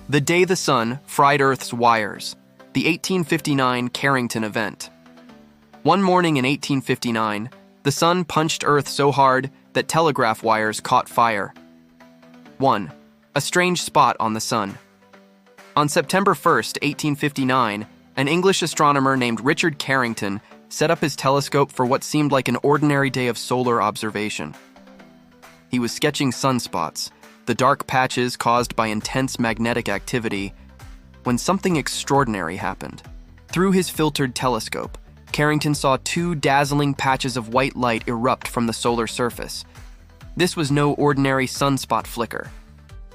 The Day the Sun Fried Earth's Wires, the 1859 Carrington Event. One morning in 1859, the sun punched Earth so hard that telegraph wires caught fire. 1. A strange spot on the sun. On September 1st, 1859, an English astronomer named Richard Carrington set up his telescope for what seemed like an ordinary day of solar observation. He was sketching sunspots, the dark patches caused by intense magnetic activity, when something extraordinary happened. Through his filtered telescope, Carrington saw two dazzling patches of white light erupt from the solar surface. This was no ordinary sunspot flicker.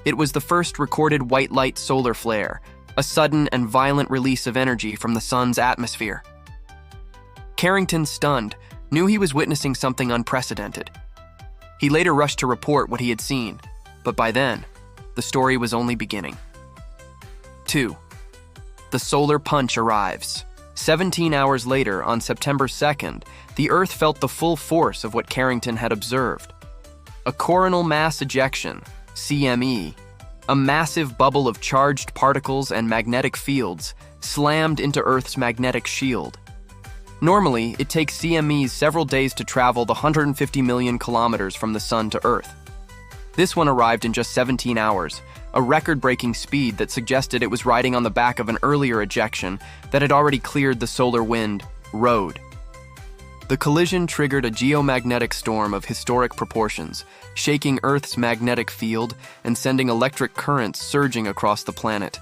It was the first recorded white light solar flare, a sudden and violent release of energy from the sun's atmosphere. Carrington, stunned, knew he was witnessing something unprecedented. He later rushed to report what he had seen, but by then, the story was only beginning. 2. The solar punch arrives. 17 hours later, on September 2nd, the Earth felt the full force of what Carrington had observed. A coronal mass ejection, CME, a massive bubble of charged particles and magnetic fields, slammed into Earth's magnetic shield. Normally, it takes CMEs several days to travel the 150 million kilometers from the Sun to Earth. This one arrived in just 17 hours, a record-breaking speed that suggested it was riding on the back of an earlier ejection that had already cleared the solar wind, road. The collision triggered a geomagnetic storm of historic proportions, shaking Earth's magnetic field and sending electric currents surging across the planet.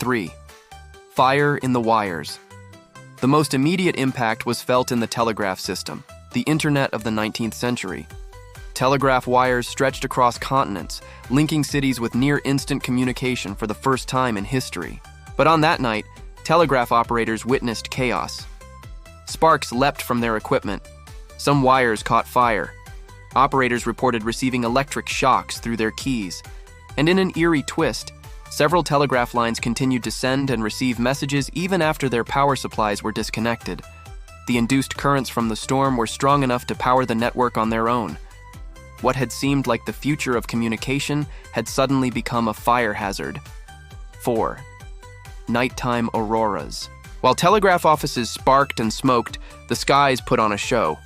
3. Fire in the wires. The most immediate impact was felt in the telegraph system, the internet of the 19th century. Telegraph wires stretched across continents, linking cities with near-instant communication for the first time in history. But on that night, telegraph operators witnessed chaos. Sparks leapt from their equipment. Some wires caught fire. Operators reported receiving electric shocks through their keys. And in an eerie twist, several telegraph lines continued to send and receive messages even after their power supplies were disconnected. The induced currents from the storm were strong enough to power the network on their own. What had seemed like the future of communication had suddenly become a fire hazard. 4. Nighttime auroras. While telegraph offices sparked and smoked, the skies put on a show.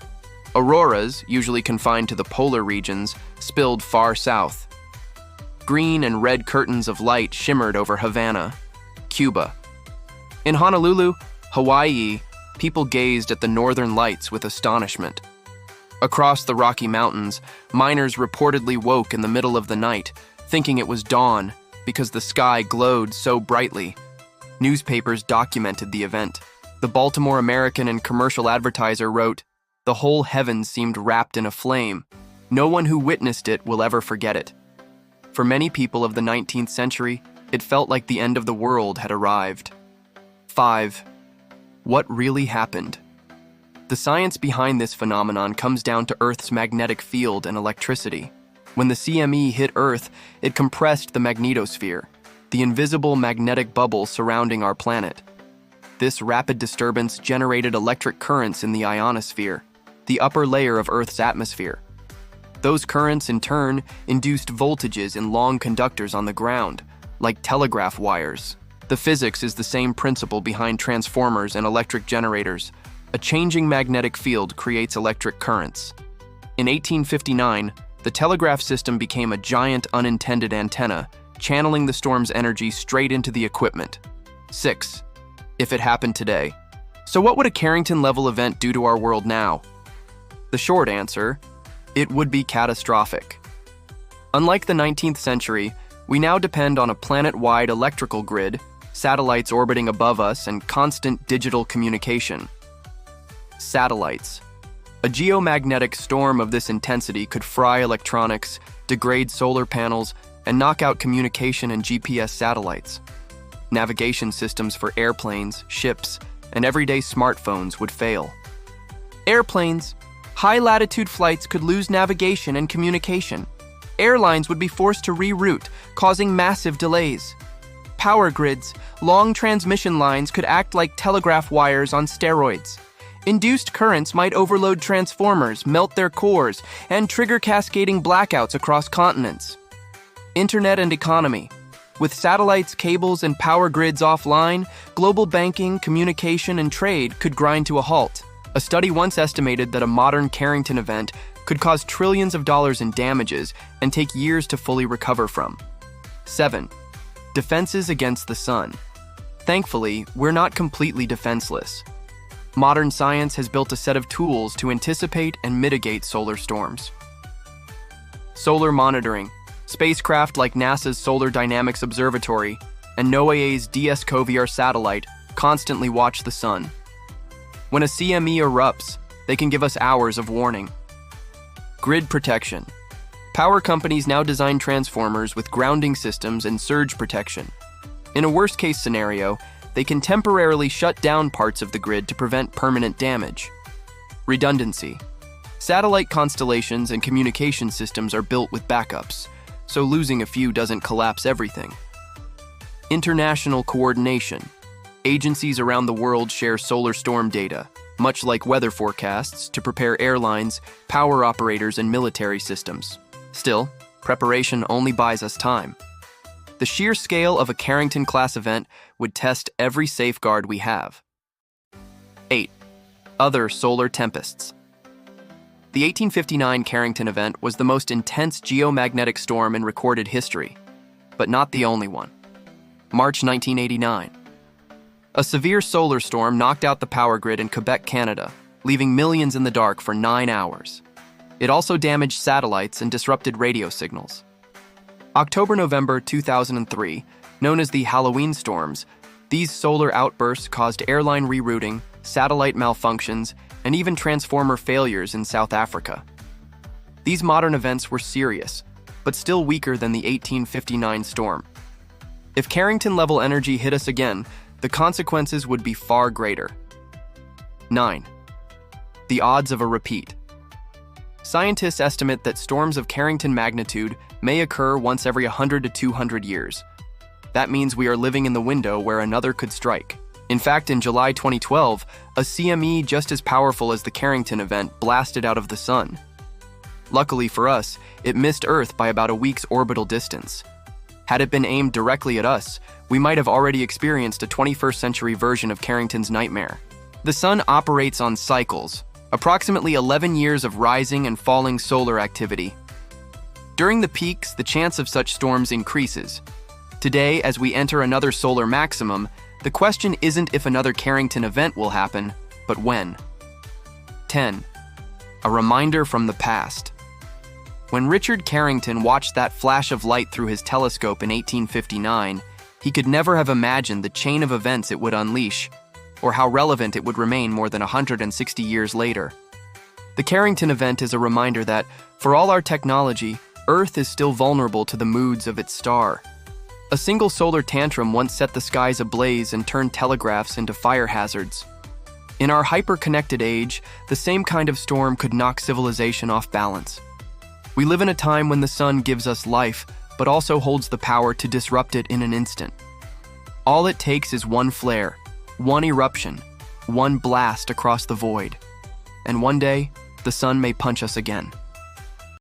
Auroras, usually confined to the polar regions, spilled far south. Green and red curtains of light shimmered over Havana, Cuba. In Honolulu, Hawaii, people gazed at the northern lights with astonishment. Across the Rocky Mountains, miners reportedly woke in the middle of the night, thinking it was dawn because the sky glowed so brightly. Newspapers documented the event. The Baltimore American and Commercial Advertiser wrote, "The whole heavens seemed wrapped in a flame. No one who witnessed it will ever forget it." For many people of the 19th century, it felt like the end of the world had arrived. 5. What really happened? The science behind this phenomenon comes down to Earth's magnetic field and electricity. When the CME hit Earth, it compressed the magnetosphere, the invisible magnetic bubble surrounding our planet. This rapid disturbance generated electric currents in the ionosphere, the upper layer of Earth's atmosphere. Those currents, in turn, induced voltages in long conductors on the ground, like telegraph wires. The physics is the same principle behind transformers and electric generators. A changing magnetic field creates electric currents. In 1859, the telegraph system became a giant unintended antenna, channeling the storm's energy straight into the equipment. 6. If it happened today. So what would a Carrington-level event do to our world now? The short answer, it would be catastrophic. Unlike the 19th century, we now depend on a planet-wide electrical grid, satellites orbiting above us, and constant digital communication. Satellites. A geomagnetic storm of this intensity could fry electronics, degrade solar panels, and knock out communication and GPS satellites. Navigation systems for airplanes, ships, and everyday smartphones would fail. Airplanes. High-latitude flights could lose navigation and communication. Airlines would be forced to reroute, causing massive delays. Power grids. Long transmission lines could act like telegraph wires on steroids. Induced currents might overload transformers, melt their cores, and trigger cascading blackouts across continents. Internet and economy. With satellites, cables, and power grids offline, global banking, communication, and trade could grind to a halt. A study once estimated that a modern Carrington event could cause trillions of dollars in damages and take years to fully recover from. 7. Defenses against the sun. Thankfully, we're not completely defenseless. Modern science has built a set of tools to anticipate and mitigate solar storms. Solar monitoring. Spacecraft like NASA's Solar Dynamics Observatory and NOAA's DSCOVR satellite constantly watch the sun. When a CME erupts, they can give us hours of warning. Grid protection. Power companies now design transformers with grounding systems and surge protection. In a worst-case scenario, they can temporarily shut down parts of the grid to prevent permanent damage. Redundancy. Satellite constellations and communication systems are built with backups, so losing a few doesn't collapse everything. International coordination. Agencies around the world share solar storm data, much like weather forecasts, to prepare airlines, power operators, and military systems. Still, preparation only buys us time. The sheer scale of a Carrington-class event would test every safeguard we have. 8. Other solar tempests. The 1859 Carrington event was the most intense geomagnetic storm in recorded history, but not the only one. March 1989. A severe solar storm knocked out the power grid in Quebec, Canada, leaving millions in the dark for 9 hours. It also damaged satellites and disrupted radio signals. October-November 2003, known as the Halloween storms, these solar outbursts caused airline rerouting, satellite malfunctions, and even transformer failures in South Africa. These modern events were serious, but still weaker than the 1859 storm. If Carrington-level energy hit us again, the consequences would be far greater. 9. The odds of a repeat. Scientists estimate that storms of Carrington magnitude may occur once every 100 to 200 years. That means we are living in the window where another could strike. In fact, in July 2012, a CME just as powerful as the Carrington event blasted out of the sun. Luckily for us, it missed Earth by about a week's orbital distance. Had it been aimed directly at us, we might have already experienced a 21st century version of Carrington's nightmare. The sun operates on cycles, approximately 11 years of rising and falling solar activity. During the peaks, the chance of such storms increases. Today, as we enter another solar maximum, the question isn't if another Carrington event will happen, but when. 10. A reminder from the past. When Richard Carrington watched that flash of light through his telescope in 1859, he could never have imagined the chain of events it would unleash, or how relevant it would remain more than 160 years later. The Carrington event is a reminder that, for all our technology, Earth is still vulnerable to the moods of its star. A single solar tantrum once set the skies ablaze and turned telegraphs into fire hazards. In our hyper-connected age, the same kind of storm could knock civilization off balance. We live in a time when the sun gives us life, but also holds the power to disrupt it in an instant. All it takes is one flare, one eruption, one blast across the void. And one day, the sun may punch us again.